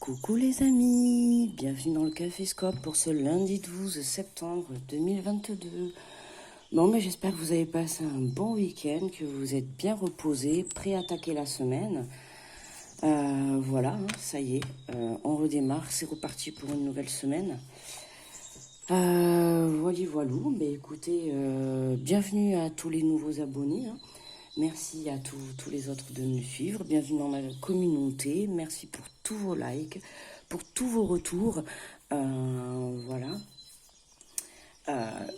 Coucou les amis, bienvenue dans le Café Scope pour ce lundi 12 septembre 2022. Bon, j'espère que vous avez passé un bon week-end, que vous êtes bien reposés, prêts à attaquer la semaine. Voilà, ça y est, on redémarre, c'est reparti pour une nouvelle semaine. Voilou, écoutez, bienvenue à tous les nouveaux abonnés. Merci à tous les autres de me suivre. Bienvenue dans ma communauté. Merci pour tous vos likes, pour tous vos retours. Voilà.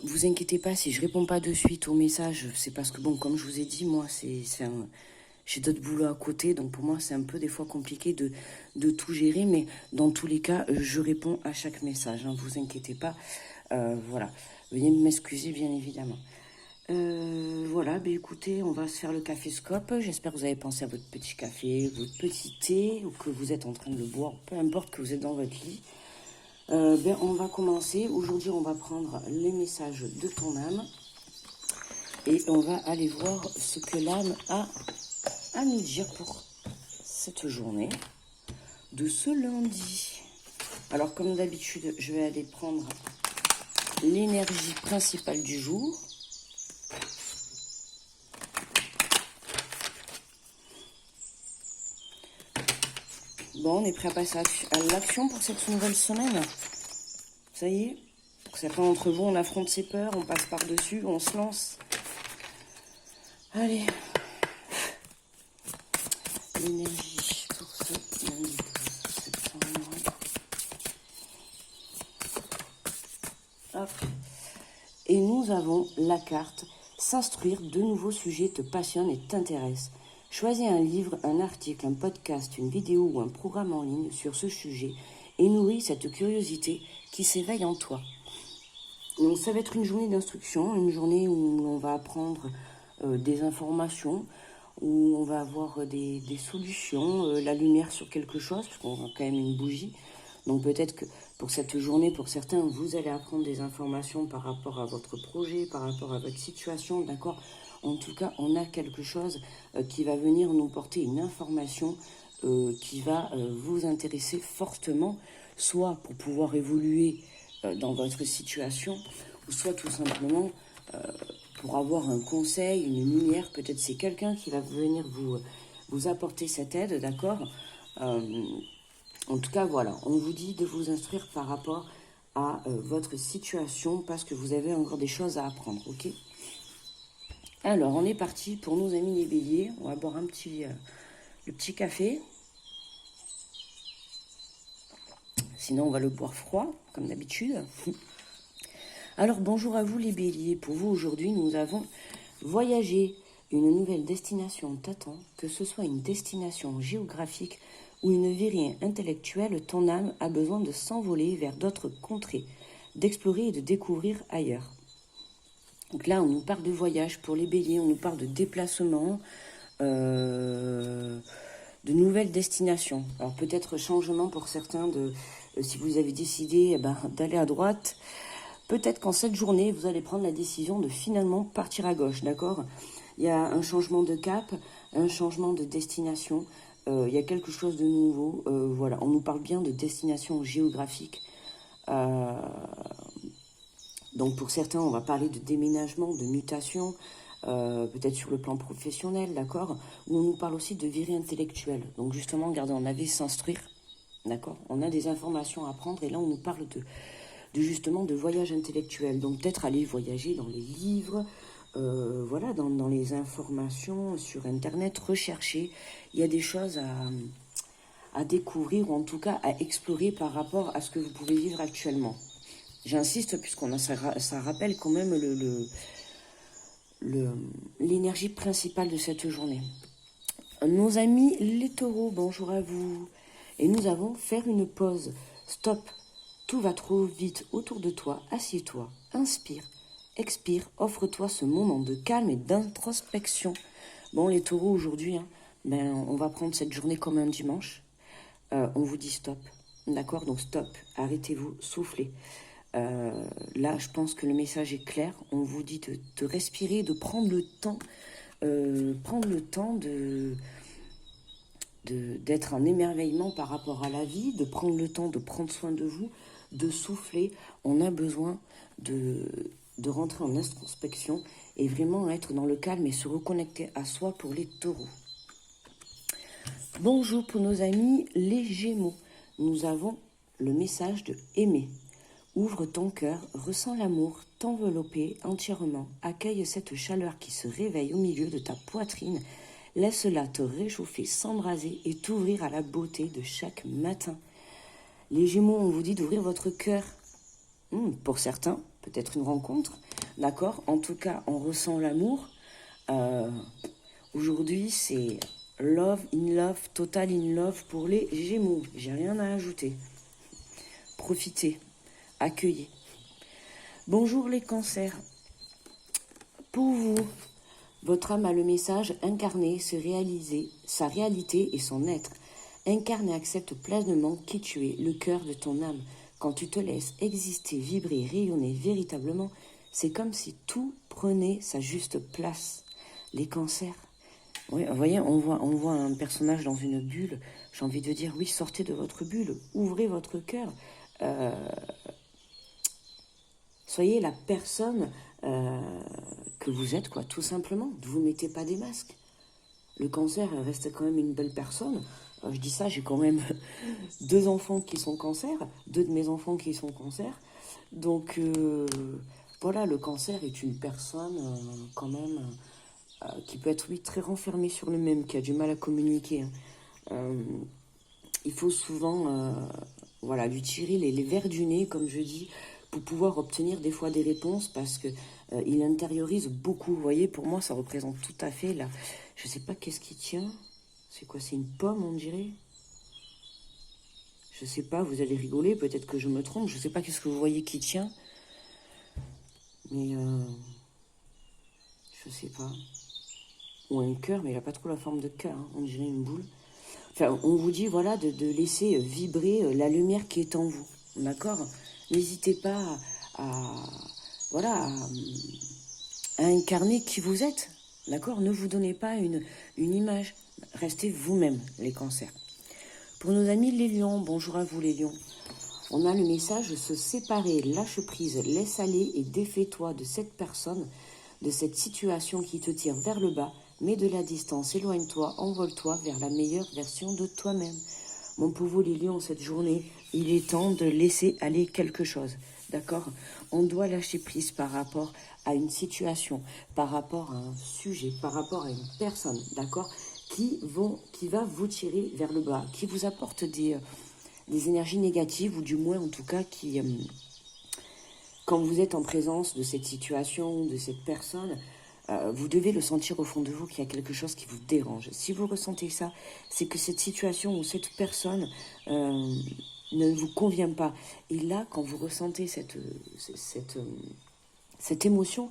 Vous inquiétez pas si je réponds pas de suite aux messages. C'est parce que, comme je vous ai dit, moi, j'ai d'autres boulots à côté. Donc, pour moi, c'est un peu des fois compliqué de tout gérer. Mais dans tous les cas, je réponds à chaque message. Vous inquiétez pas. Voilà. Veuillez m'excuser, bien évidemment. Voilà, écoutez, on va se faire le café scope. J'espère que vous avez pensé à votre petit café, votre petit thé, ou que vous êtes en train de le boire, peu importe que vous êtes dans votre lit. On va commencer. Aujourd'hui, on va prendre les messages de ton âme et on va aller voir ce que l'âme a à nous dire pour cette journée de ce lundi. Alors, comme d'habitude, je vais aller prendre l'énergie principale du jour. Bon, on est prêt à passer à l'action pour cette nouvelle semaine. Ça y est, pour certains d'entre vous, on affronte ses peurs, on passe par-dessus, on se lance. Allez. L'énergie pour ce lundi 12 septembre. Hop. Et nous avons la carte « S'instruire, de nouveaux sujets te passionnent et t'intéressent ». Choisis un livre, un article, un podcast, une vidéo ou un programme en ligne sur ce sujet et nourris cette curiosité qui s'éveille en toi. Donc ça va être une journée d'instruction, une journée où on va apprendre des informations, où on va avoir des solutions, la lumière sur quelque chose, parce qu'on a quand même une bougie. Donc peut-être que pour cette journée, pour certains, vous allez apprendre des informations par rapport à votre projet, par rapport à votre situation, d'accord ? En tout cas, on a quelque chose qui va venir nous porter une information qui va vous intéresser fortement, soit pour pouvoir évoluer dans votre situation, ou soit tout simplement pour avoir un conseil, une lumière. Peut-être c'est quelqu'un qui va venir vous apporter cette aide, d'accord ? En tout cas, voilà, on vous dit de vous instruire par rapport à votre situation parce que vous avez encore des choses à apprendre, ok ? Alors, on est parti pour nos amis les béliers. On va boire le petit café. Sinon, on va le boire froid, comme d'habitude. Alors, bonjour à vous les béliers. Pour vous, aujourd'hui, nous avons voyagé. Une nouvelle destination t'attend, que ce soit une destination géographique ou une virée intellectuelle, ton âme a besoin de s'envoler vers d'autres contrées, d'explorer et de découvrir ailleurs. Donc là, on nous parle de voyage pour les béliers, on nous parle de déplacement, de nouvelles destinations. Alors peut-être changement pour certains, si vous avez décidé d'aller à droite, peut-être qu'en cette journée, vous allez prendre la décision de finalement partir à gauche, d'accord ? Il y a un changement de cap, un changement de destination, il y a quelque chose de nouveau. Voilà, on nous parle bien de destination géographique. Donc pour certains, on va parler de déménagement, de mutation, peut-être sur le plan professionnel, d'accord ? Ou on nous parle aussi de virée intellectuelle. Donc justement, regardez, on avait s'instruire, d'accord ? On a des informations à prendre et là, on nous parle justement de voyage intellectuel. Donc peut-être aller voyager dans les livres, voilà, dans les informations sur Internet, rechercher. Il y a des choses à découvrir ou en tout cas à explorer par rapport à ce que vous pouvez vivre actuellement. J'insiste ça rappelle quand même l'énergie principale de cette journée. Nos amis les taureaux, bonjour à vous. Et nous allons faire une pause. Stop, tout va trop vite autour de toi. Assieds-toi, inspire, expire, offre-toi ce moment de calme et d'introspection. Bon, les taureaux, aujourd'hui, on va prendre cette journée comme un dimanche. On vous dit stop, d'accord ? Donc stop, arrêtez-vous, soufflez. Là, je pense que le message est clair. On vous dit de respirer, de prendre le temps de d'être en émerveillement par rapport à la vie, de prendre le temps de prendre soin de vous, de souffler. On a besoin de rentrer en introspection et vraiment être dans le calme et se reconnecter à soi pour les taureaux. Bonjour pour nos amis les Gémeaux. Nous avons le message de aimer. Ouvre ton cœur, ressens l'amour, t'envelopper entièrement. Accueille cette chaleur qui se réveille au milieu de ta poitrine. Laisse-la te réchauffer, s'embraser et t'ouvrir à la beauté de chaque matin. Les Gémeaux, on vous dit d'ouvrir votre cœur. Pour certains, peut-être une rencontre, d'accord. En tout cas, on ressent l'amour. Aujourd'hui, c'est love in love, total in love pour les Gémeaux. J'ai rien à ajouter. Profitez, accueillez. Bonjour les Cancers. Pour vous, votre âme a le message incarner, se réaliser, sa réalité et son être. Incarne et accepte pleinement qui tu es, le cœur de ton âme. Quand tu te laisses exister, vibrer, rayonner véritablement, c'est comme si tout prenait sa juste place. Les Cancers. Oui, vous voyez, on voit un personnage dans une bulle. J'ai envie de dire, oui, sortez de votre bulle, ouvrez votre cœur. Soyez la personne que vous êtes, quoi, tout simplement. Ne vous mettez pas des masques. Le Cancer reste quand même une belle personne. Je dis ça, j'ai quand même 2 enfants qui sont Cancer, 2 de mes enfants qui sont Cancer. Donc voilà, le Cancer est une personne quand même qui peut être, oui, très renfermée sur le même, qui a du mal à communiquer. Il faut souvent voilà, lui tirer les vers du nez, comme je dis, pour pouvoir obtenir des fois des réponses, parce que il intériorise beaucoup. Vous voyez, pour moi, ça représente tout à fait, là, je sais pas qu'est-ce qui tient. C'est quoi, c'est une pomme, on dirait? Je sais pas, vous allez rigoler, peut-être que je me trompe, je sais pas qu'est-ce que vous voyez qui tient. Mais je sais pas. Ou un cœur, mais il a pas trop la forme de cœur, hein. On dirait une boule. Enfin, on vous dit, voilà, de laisser vibrer la lumière qui est en vous, d'accord? N'hésitez pas voilà, à incarner qui vous êtes, d'accord? Ne vous donnez pas une image. Restez vous-même, les Cancers. Pour nos amis les Lions, bonjour à vous les Lions. On a le message se séparer, lâche prise, laisse aller et défais-toi de cette personne, de cette situation qui te tire vers le bas. Mets de la distance, éloigne-toi, envole-toi vers la meilleure version de toi-même. Mon pour vous les Lions, cette journée, il est temps de laisser aller quelque chose, d'accord? On doit lâcher prise par rapport à une situation, par rapport à un sujet, par rapport à une personne, d'accord? Qui va vous tirer vers le bas, qui vous apporte des énergies négatives, ou du moins en tout cas qui, quand vous êtes en présence de cette situation, de cette personne, vous devez le sentir au fond de vous qu'il y a quelque chose qui vous dérange. Si vous ressentez ça, c'est que cette situation ou cette personne ne vous convient pas. Et là, quand vous ressentez cette émotion,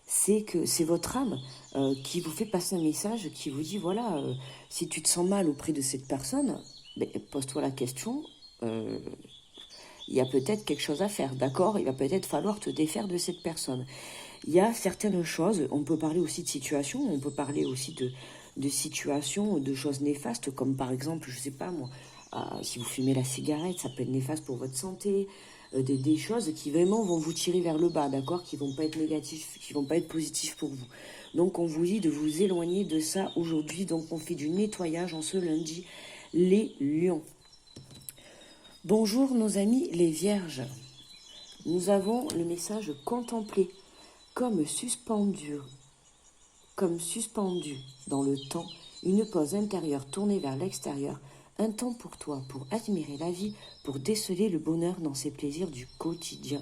c'est que c'est votre âme qui vous fait passer un message, qui vous dit, voilà, si tu te sens mal auprès de cette personne, pose-toi la question, il y a peut-être quelque chose à faire, d'accord? Il va peut-être falloir te défaire de cette personne. Il y a certaines choses, on peut parler aussi de situations, on peut parler aussi de situations, de choses néfastes, comme par exemple, je sais pas moi, si vous fumez la cigarette, ça peut être néfaste pour votre santé, des choses qui vraiment vont vous tirer vers le bas, d'accord, qui vont pas être négatifs, qui vont pas être positifs pour vous. Donc on vous dit de vous éloigner de ça aujourd'hui, donc on fait du nettoyage en ce lundi, les Lions. Bonjour nos amis les Vierges. Nous avons le message contempler comme suspendu dans le temps, une pause intérieure tournée vers l'extérieur, un temps pour toi, pour admirer la vie, pour déceler le bonheur dans ses plaisirs du quotidien.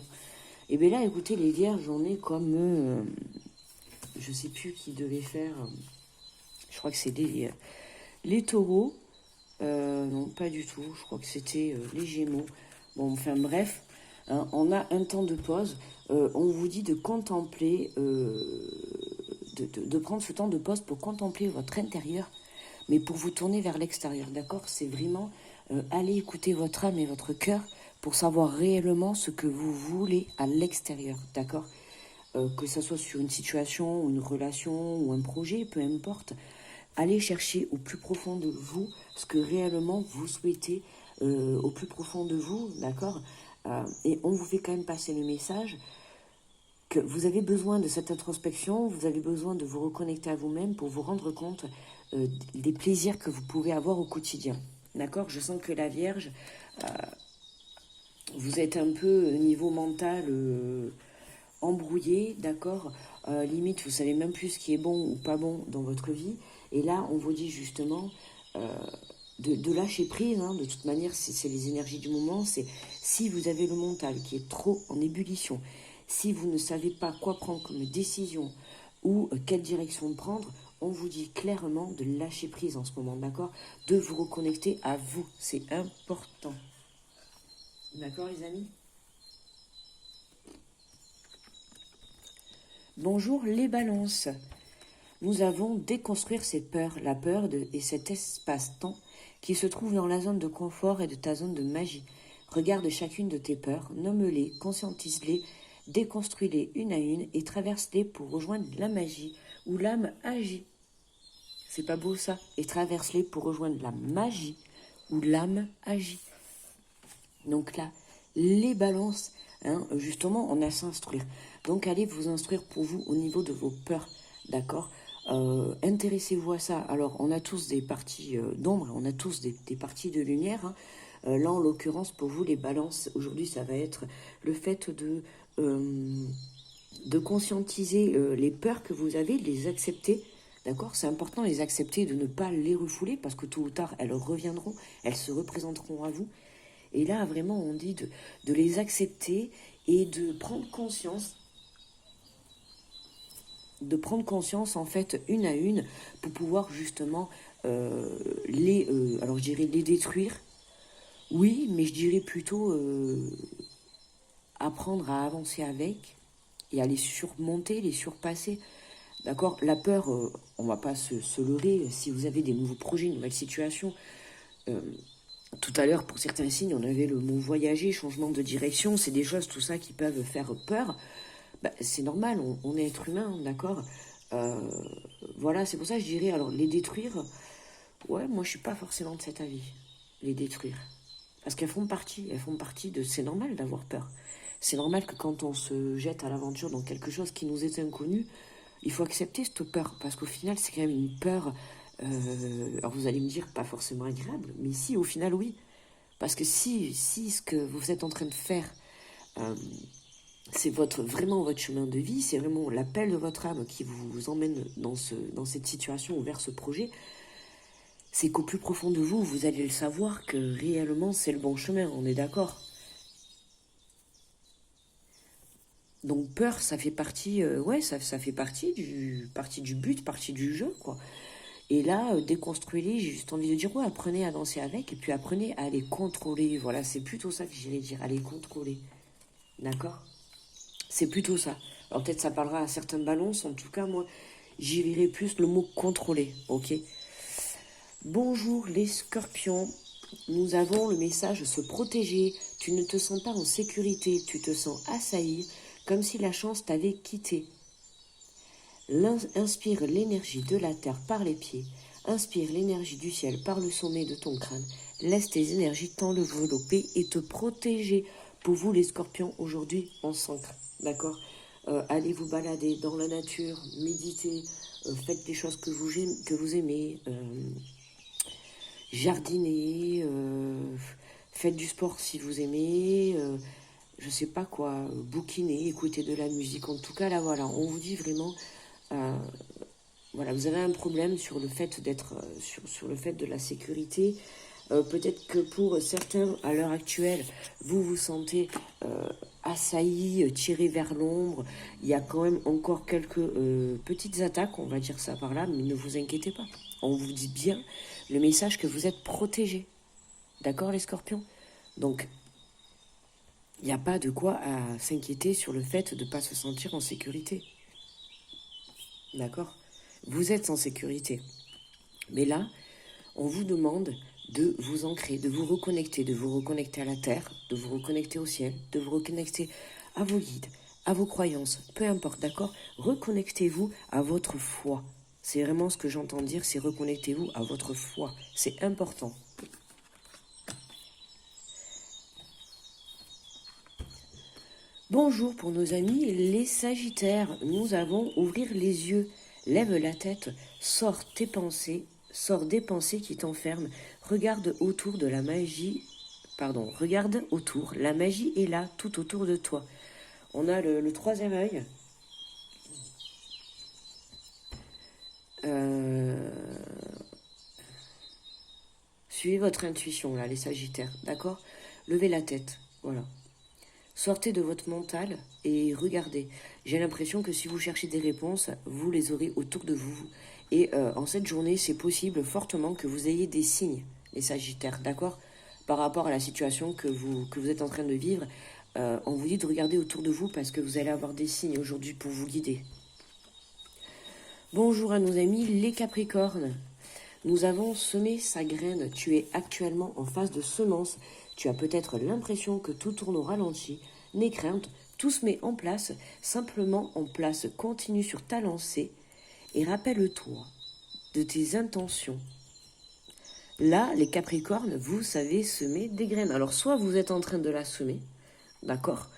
Et bien là, écoutez, les Vierges, on est comme, je sais plus qui devait faire, je crois que c'est les Taureaux, non pas du tout, je crois que c'était les Gémeaux. Bon, enfin bref, hein, on a un temps de pause, on vous dit de contempler, de prendre ce temps de pause pour contempler votre intérieur, mais pour vous tourner vers l'extérieur, d'accord? C'est vraiment aller écouter votre âme et votre cœur pour savoir réellement ce que vous voulez à l'extérieur, d'accord? Que ça soit sur une situation, une relation ou un projet, peu importe. allez chercher au plus profond de vous ce que réellement vous souhaitez au plus profond de vous, d'accord. Et on vous fait quand même passer le message que vous avez besoin de cette introspection, vous avez besoin de vous reconnecter à vous-même pour vous rendre compte des plaisirs que vous pouvez avoir au quotidien. D'accord. Je sens que la Vierge, vous êtes un peu niveau mental embrouillé, d'accord. Limite, vous savez même plus ce qui est bon ou pas bon dans votre vie. Et là, on vous dit justement de lâcher prise. Hein. De toute manière, c'est les énergies du moment. C'est si vous avez le mental qui est trop en ébullition, si vous ne savez pas quoi prendre comme décision ou quelle direction prendre, on vous dit clairement de lâcher prise en ce moment, d'accord. De vous reconnecter à vous, c'est important. D'accord les amis? Bonjour les balances. Nous avons déconstruire ces peurs, la peur et cet espace-temps qui se trouve dans la zone de confort et de ta zone de magie. Regarde chacune de tes peurs, nomme-les, conscientise-les, déconstruis-les une à une et traverse-les pour rejoindre la magie où l'âme agit. C'est pas beau ça? Et traverse-les pour rejoindre la magie où l'âme agit. Donc là, les balances, hein, justement, on a à s'instruire. Donc allez vous instruire pour vous au niveau de vos peurs, d'accord. Intéressez-vous à ça. Alors, on a tous des parties d'ombre, on a tous des parties de lumière. Hein. Là, en l'occurrence, pour vous, les balances, aujourd'hui, ça va être le fait de conscientiser les peurs que vous avez, de les accepter. D'accord. C'est important de les accepter, de ne pas les refouler, parce que tôt ou tard, elles reviendront, elles se représenteront à vous. Et là, vraiment, on dit de les accepter et de prendre conscience en fait une à une pour pouvoir justement alors je dirais les détruire, oui, mais je dirais plutôt apprendre à avancer avec et à les surmonter, les surpasser, d'accord. La peur, on va pas se leurrer, si vous avez des nouveaux projets, une nouvelle situation, tout à l'heure pour certains signes on avait le mot voyager, changement de direction, c'est des choses tout ça qui peuvent faire peur. Bah, c'est normal, on est être humain, d'accord. Voilà, c'est pour ça que je dirais, alors les détruire, ouais, moi je suis pas forcément de cet avis, les détruire. Parce qu'elles font partie de... C'est normal d'avoir peur. C'est normal que quand on se jette à l'aventure dans quelque chose qui nous est inconnu, il faut accepter cette peur, parce qu'au final c'est quand même une peur, alors vous allez me dire pas forcément agréable, mais si, au final oui. Parce que si ce que vous êtes en train de faire... c'est vraiment votre chemin de vie, c'est vraiment l'appel de votre âme qui vous emmène dans cette situation ou vers ce projet, c'est qu'au plus profond de vous, vous allez le savoir que réellement c'est le bon chemin, on est d'accord. Donc peur, ça fait partie, ça fait partie du but, partie du jeu, quoi. Et là, déconstruisez, j'ai juste envie de dire, ouais, apprenez à danser avec, et puis apprenez à les contrôler. Voilà, c'est plutôt ça que j'irais dire, à les contrôler. D'accord ? C'est plutôt ça. Alors peut-être ça parlera à certaines balances, en tout cas moi j'y verrai plus le mot contrôler, ok. Bonjour les scorpions, nous avons le message se protéger, tu ne te sens pas en sécurité, tu te sens assailli, comme si la chance t'avait quitté. Inspire l'énergie de la terre par les pieds, inspire l'énergie du ciel par le sommet de ton crâne, laisse tes énergies t'envelopper et te protéger. Pour vous les scorpions, aujourd'hui on s'ancre. D'accord. Allez vous balader dans la nature, méditez, faites des choses que vous aimez, jardinez, faites du sport si vous aimez, je sais pas quoi, bouquinez, écoutez de la musique. En tout cas, là, voilà, on vous dit vraiment, voilà, vous avez un problème sur le fait d'être, sur le fait de la sécurité. Peut-être que pour certains, à l'heure actuelle, vous vous sentez assailli, tiré vers l'ombre. Il y a quand même encore quelques petites attaques, on va dire ça par là, mais ne vous inquiétez pas. On vous dit bien le message que vous êtes protégés. D'accord, les scorpions? Donc, il n'y a pas de quoi à s'inquiéter sur le fait de ne pas se sentir en sécurité. D'accord? Vous êtes en sécurité. Mais là, on vous demande de vous ancrer, de vous reconnecter à la terre, de vous reconnecter au ciel, de vous reconnecter à vos guides, à vos croyances, peu importe, d'accord? Reconnectez-vous à votre foi, C'est vraiment ce que j'entends dire, c'est reconnectez-vous à votre foi. C'est important. Bonjour pour nos amis les Sagittaires. Nous allons ouvrir les yeux. Lève la tête, sors tes pensées, sors des pensées qui t'enferment. Regarde autour de la magie. Regarde autour. La magie est là, tout autour de toi. On a le troisième œil. Suivez votre intuition, là, les Sagittaires, d'accord? Levez la tête, voilà. Sortez de votre mental et regardez. J'ai l'impression que si vous cherchez des réponses, vous les aurez autour de vous. Et en cette journée, c'est possible fortement que vous ayez des signes, les Sagittaires, d'accord? Par rapport à la situation que vous êtes en train de vivre, on vous dit de regarder autour de vous parce que vous allez avoir des signes aujourd'hui pour vous guider. Bonjour à nos amis les Capricornes. Nous avons semé sa graine. Tu es actuellement en phase de semence. Tu as peut-être l'impression que tout tourne au ralenti. N'aie crainte, tout se met en place, simplement en place. Continue sur ta lancée et rappelle-toi de tes intentions. Là, les Capricornes, vous savez semer des graines. Alors, soit vous êtes en train de la semer, d'accord,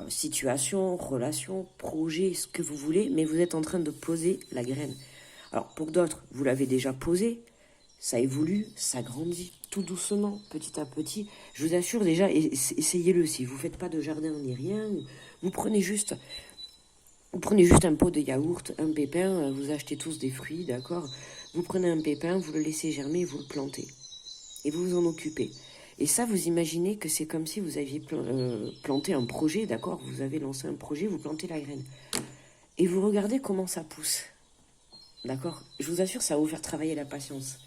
situation, relation, projet, ce que vous voulez, mais vous êtes en train de poser la graine. Alors, pour d'autres, vous l'avez déjà posé, ça évolue, ça grandit, tout doucement, petit à petit. Je vous assure déjà, essayez-le. Si vous ne faites pas de jardin ni rien, vous prenez juste un pot de yaourt, un pépin, vous achetez tous des fruits, d'accord? Vous prenez un pépin, vous le laissez germer, vous le plantez. Et vous vous en occupez. Et ça, vous imaginez que c'est comme si vous aviez planté un projet, d'accord? Vous avez lancé un projet, vous plantez la graine. Et vous regardez comment ça pousse. D'accord? Je vous assure, ça va vous faire travailler la patience.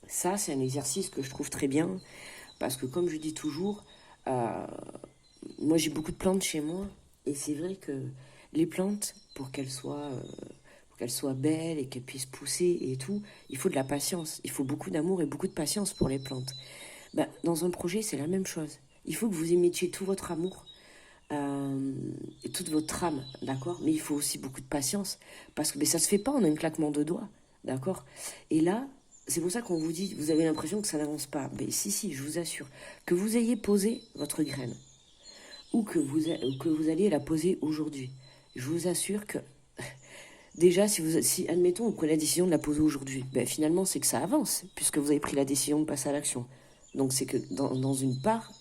Ça, c'est un exercice que je trouve très bien. Parce que comme je dis toujours, moi j'ai beaucoup de plantes chez moi. Et c'est vrai que les plantes, pour qu'elles soient belles et qu'elles puissent pousser et tout, il faut de la patience. Il faut beaucoup d'amour et beaucoup de patience pour les plantes. Ben, dans un projet, c'est la même chose. Il faut que vous y mettiez tout votre amour et toute votre âme, d'accord? Mais il faut aussi beaucoup de patience, parce que ça ne se fait pas en un claquement de doigts, d'accord? Et là, c'est pour ça qu'on vous dit, vous avez l'impression que ça n'avance pas. Mais si, je vous assure, que vous ayez posé votre graine, ou que vous alliez la poser aujourd'hui, je vous assure que, déjà, si admettons, vous prenez la décision de la poser aujourd'hui, ben, finalement, c'est que ça avance, puisque vous avez pris la décision de passer à l'action. Donc c'est que dans une part,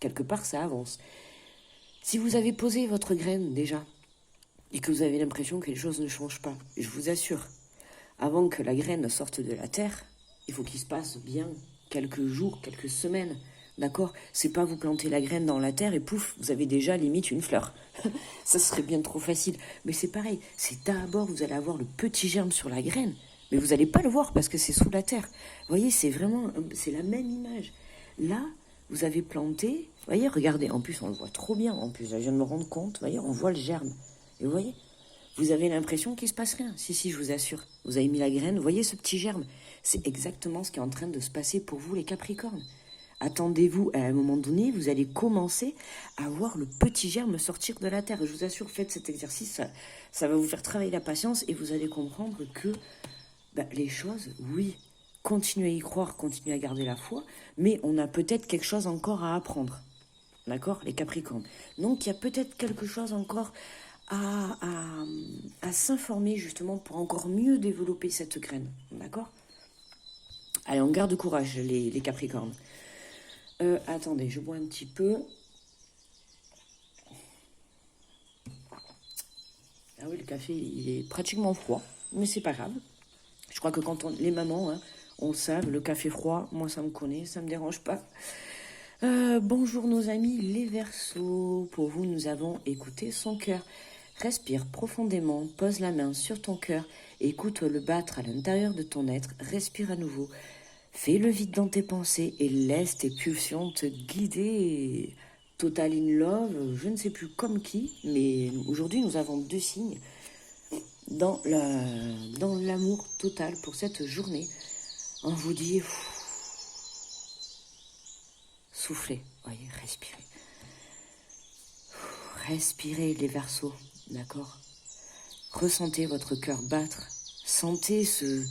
quelque part, ça avance. Si vous avez posé votre graine déjà, et que vous avez l'impression que les choses ne changent pas, je vous assure, avant que la graine sorte de la terre, il faut qu'il se passe bien quelques jours, quelques semaines, d'accord? C'est pas vous planter la graine dans la terre et pouf, vous avez déjà limite une fleur. Ça serait bien trop facile. Mais c'est pareil, c'est d'abord vous allez avoir le petit germe sur la graine, mais vous n'allez pas le voir parce que c'est sous la terre. Vous voyez, c'est la même image. Là, vous avez planté, vous voyez, regardez, en plus on le voit trop bien, en plus, je viens de me rendre compte, vous voyez, on voit le germe. Et vous voyez, vous avez l'impression qu'il ne se passe rien. Si, je vous assure. Vous avez mis la graine, vous voyez ce petit germe. C'est exactement ce qui est en train de se passer pour vous, les Capricornes. Attendez-vous, à un moment donné, vous allez commencer à voir le petit germe sortir de la terre. Je vous assure, faites cet exercice, ça va vous faire travailler la patience et vous allez comprendre que les choses, oui, continuez à y croire, continuez à garder la foi, mais on a peut-être quelque chose encore à apprendre. D'accord, les Capricornes. Donc, il y a peut-être quelque chose encore à s'informer, justement, pour encore mieux développer cette graine. D'accord? Allez, on garde courage, les Capricornes. Attendez, je bois un petit peu. Ah oui, le café, il est pratiquement froid, mais c'est pas grave. Je crois que quand les mamans, hein, on le sait, le café froid, moi ça me connaît, ça me dérange pas. Bonjour nos amis les Verseaux. Pour vous, nous avons écouté son cœur. Respire profondément, pose la main sur ton cœur, écoute-le battre à l'intérieur de ton être, respire à nouveau. Fais le vide dans tes pensées et laisse tes pulsions te guider. Total in love, je ne sais plus comme qui, mais aujourd'hui nous avons 2 signes dans l'amour total pour cette journée. On vous dit, soufflez, voyez, respirez les Verseaux, d'accord? Ressentez votre cœur battre. Sentez ce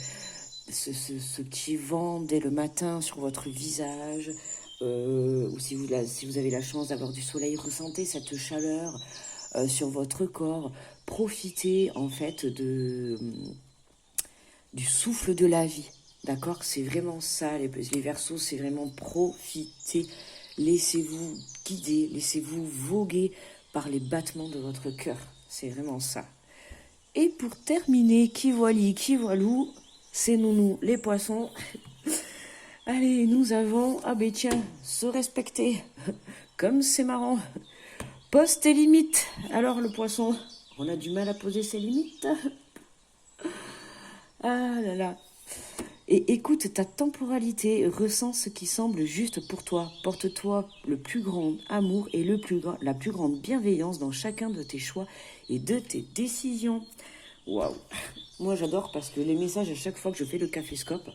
petit vent dès le matin sur votre visage. Ou si vous avez la chance d'avoir du soleil, ressentez cette chaleur sur votre corps. Profitez en fait du souffle de la vie. D'accord? C'est vraiment ça, les Verseaux, c'est vraiment profiter. Laissez-vous guider, laissez-vous voguer par les battements de votre cœur. C'est vraiment ça. Et pour terminer, qui voilou, c'est nous, les poissons. Allez, nous avons, tiens, se respecter. Comme c'est marrant. Pose tes limites. Alors le poisson, on a du mal à poser ses limites. Ah là là. Et écoute ta temporalité, ressens ce qui semble juste pour toi. Porte-toi le plus grand amour et la plus grande bienveillance dans chacun de tes choix et de tes décisions. Waouh. Moi j'adore parce que les messages à chaque fois que je fais le caféscope,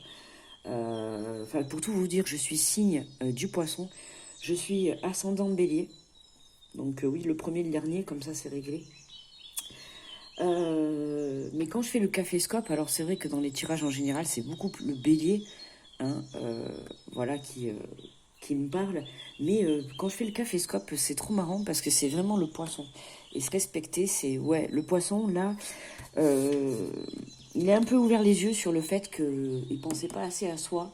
pour tout vous dire, je suis signe du poisson. Je suis ascendant bélier. Donc oui, le premier et le dernier, comme ça c'est réglé. Mais quand je fais le caféscope, alors c'est vrai que dans les tirages en général, c'est beaucoup plus le bélier qui me parle. Mais quand je fais le caféscope, c'est trop marrant parce que c'est vraiment le poisson. Et se respecter, c'est... Ouais, le poisson, là, il a un peu ouvert les yeux sur le fait qu'il ne pensait pas assez à soi,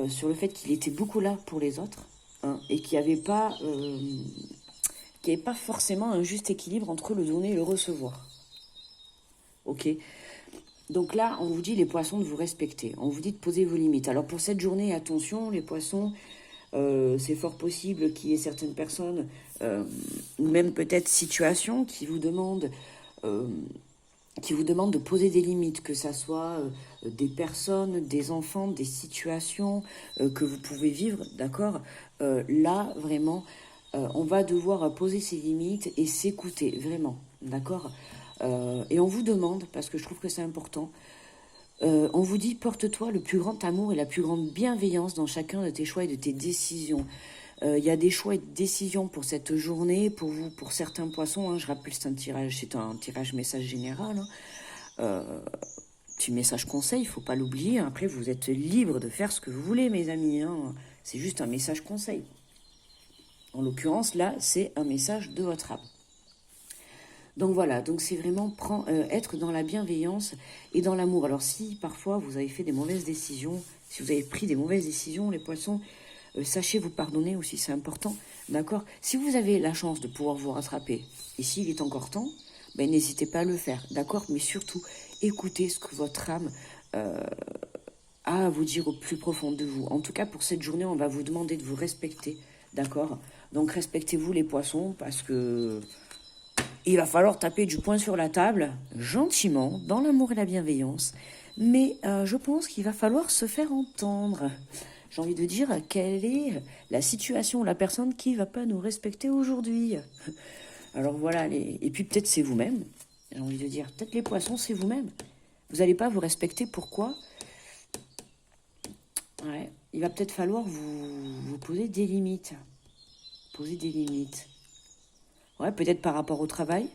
sur le fait qu'il était beaucoup là pour les autres, et qu'il n'y avait pas... qu'il n'y avait pas forcément un juste équilibre entre le donner et le recevoir. Ok. Donc là, on vous dit, les poissons, de vous respecter. On vous dit de poser vos limites. Alors pour cette journée, attention, les poissons, c'est fort possible qu'il y ait certaines personnes, ou même peut-être situations, qui vous demandent de poser des limites, que ça soit des personnes, des enfants, des situations que vous pouvez vivre, d'accord. Là, vraiment, on va devoir poser ses limites et s'écouter, vraiment, d'accord. Et on vous demande, parce que je trouve que c'est important, on vous dit, porte-toi le plus grand amour et la plus grande bienveillance dans chacun de tes choix et de tes décisions. Il y a des choix et des décisions pour cette journée, pour vous, pour certains poissons. Je rappelle, c'est un tirage message général. Petit message conseil, il ne faut pas l'oublier. Après, vous êtes libre de faire ce que vous voulez, mes amis. C'est juste un message conseil. En l'occurrence, là, c'est un message de votre âme. Donc voilà, donc c'est vraiment être dans la bienveillance et dans l'amour. Alors si parfois vous avez fait des mauvaises décisions, si vous avez pris des mauvaises décisions, les poissons, sachez vous pardonner aussi, c'est important, d'accord. Si vous avez la chance de pouvoir vous rattraper, et s'il est encore temps, n'hésitez pas à le faire, d'accord. Mais surtout, écoutez ce que votre âme a à vous dire au plus profond de vous. En tout cas, pour cette journée, on va vous demander de vous respecter, d'accord. Donc respectez-vous les poissons, parce que... il va falloir taper du poing sur la table, gentiment, dans l'amour et la bienveillance. Mais je pense qu'il va falloir se faire entendre. J'ai envie de dire, quelle est la situation, la personne qui ne va pas nous respecter aujourd'hui. Alors voilà, et puis peut-être c'est vous-même. J'ai envie de dire, peut-être les poissons, c'est vous-même. Vous n'allez pas vous respecter, pourquoi? Ouais, il va peut-être falloir vous poser des limites. Poser des limites. Ouais, peut-être par rapport au travail.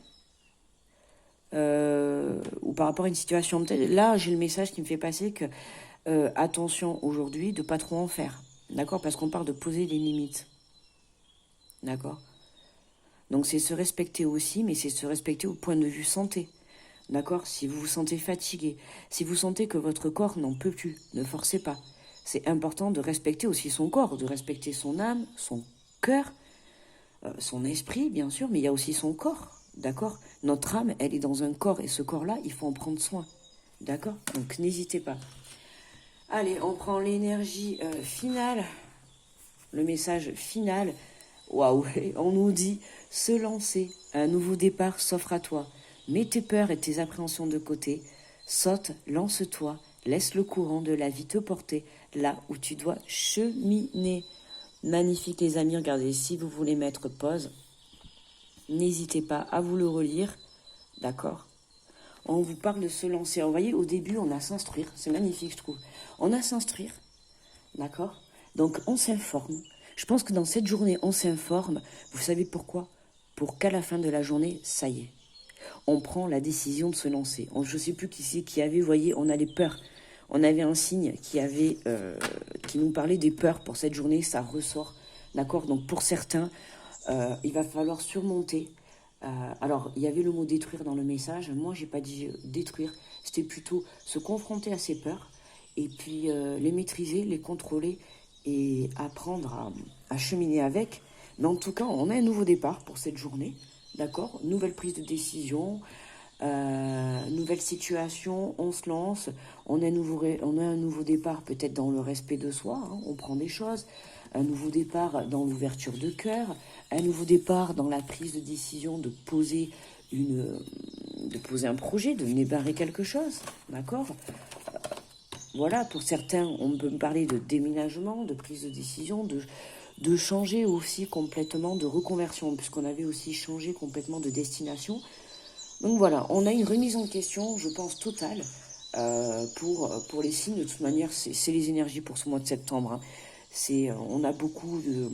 Ou par rapport à une situation. Là, j'ai le message qui me fait passer que attention aujourd'hui de pas trop en faire. D'accord? Parce qu'on parle de poser des limites. D'accord? Donc c'est se respecter aussi, mais c'est se respecter au point de vue santé. D'accord? Si vous vous sentez fatigué, si vous sentez que votre corps n'en peut plus, ne forcez pas. C'est important de respecter aussi son corps, de respecter son âme, son cœur, son esprit, bien sûr, mais il y a aussi son corps. D'accord? Notre âme, elle est dans un corps, et ce corps-là, il faut en prendre soin. D'accord? Donc n'hésitez pas. Allez, on prend l'énergie finale, le message final. Waouh, on nous dit se lancer, un nouveau départ s'offre à toi. Mets tes peurs et tes appréhensions de côté. Saute, lance-toi, laisse le courant de la vie te porter là où tu dois cheminer. Magnifique les amis, regardez, si vous voulez mettre pause, n'hésitez pas à vous le relire, d'accord. On vous parle de se lancer. Vous voyez, au début, on a s'instruire, c'est magnifique je trouve. On a s'instruire, d'accord. Donc on s'informe. Je pense que dans cette journée, on s'informe. Vous savez pourquoi? Pour qu'à la fin de la journée, ça y est. on prend la décision de se lancer. Je ne sais plus qui c'est qui avait, vous voyez, on a les peurs. On avait un signe qui nous parlait des peurs pour cette journée, ça ressort, d'accord? Donc pour certains, il va falloir surmonter. Alors, il y avait le mot détruire dans le message. Moi, j'ai pas dit détruire. C'était plutôt se confronter à ses peurs et puis les maîtriser, les contrôler et apprendre à cheminer avec. Mais en tout cas, on a un nouveau départ pour cette journée, d'accord? Nouvelle prise de décision, nouvelle situation, on se lance. On a un nouveau départ peut-être dans le respect de soi, hein, on prend des choses. Un nouveau départ dans l'ouverture de cœur, un nouveau départ dans la prise de décision de poser un projet, de démarrer quelque chose, d'accord? Voilà, pour certains, on peut me parler de déménagement, de prise de décision, de changer aussi complètement de reconversion, puisqu'on avait aussi changé complètement de destination. Donc voilà, on a une remise en question, je pense, totale pour les signes. De toute manière, c'est les énergies pour ce mois de septembre, hein. On a beaucoup de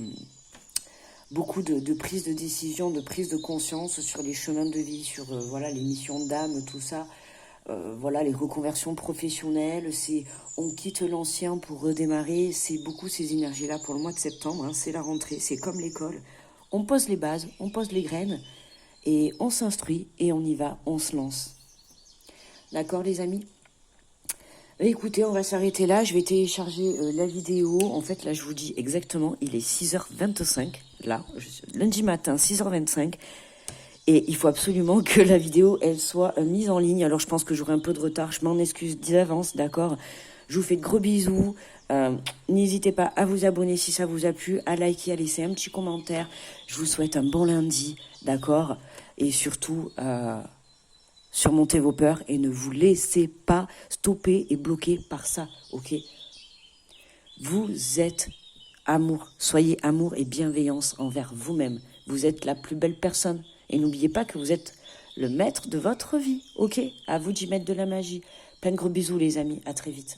prises de décision, de prise de conscience sur les chemins de vie, sur voilà, les missions d'âme, tout ça. Voilà, les reconversions professionnelles, on quitte l'ancien pour redémarrer. C'est beaucoup ces énergies-là pour le mois de septembre, hein. C'est la rentrée, c'est comme l'école. On pose les bases, on pose les graines et on s'instruit et on y va, on se lance. D'accord les amis ? Écoutez, on va s'arrêter là, je vais télécharger la vidéo. En fait, là, je vous dis exactement, il est 6h25, là, lundi matin, 6h25. Et il faut absolument que la vidéo, elle soit mise en ligne. Alors, je pense que j'aurai un peu de retard, je m'en excuse d'avance, d'accord ? Je vous fais de gros bisous. N'hésitez pas à vous abonner si ça vous a plu, à liker, à laisser un petit commentaire. Je vous souhaite un bon lundi, d'accord ? Et surtout... surmontez vos peurs et ne vous laissez pas stopper et bloquer par ça, ok? Vous êtes amour, soyez amour et bienveillance envers vous-même. Vous êtes la plus belle personne et n'oubliez pas que vous êtes le maître de votre vie, ok? À vous d'y mettre de la magie. Plein de gros bisous les amis, à très vite.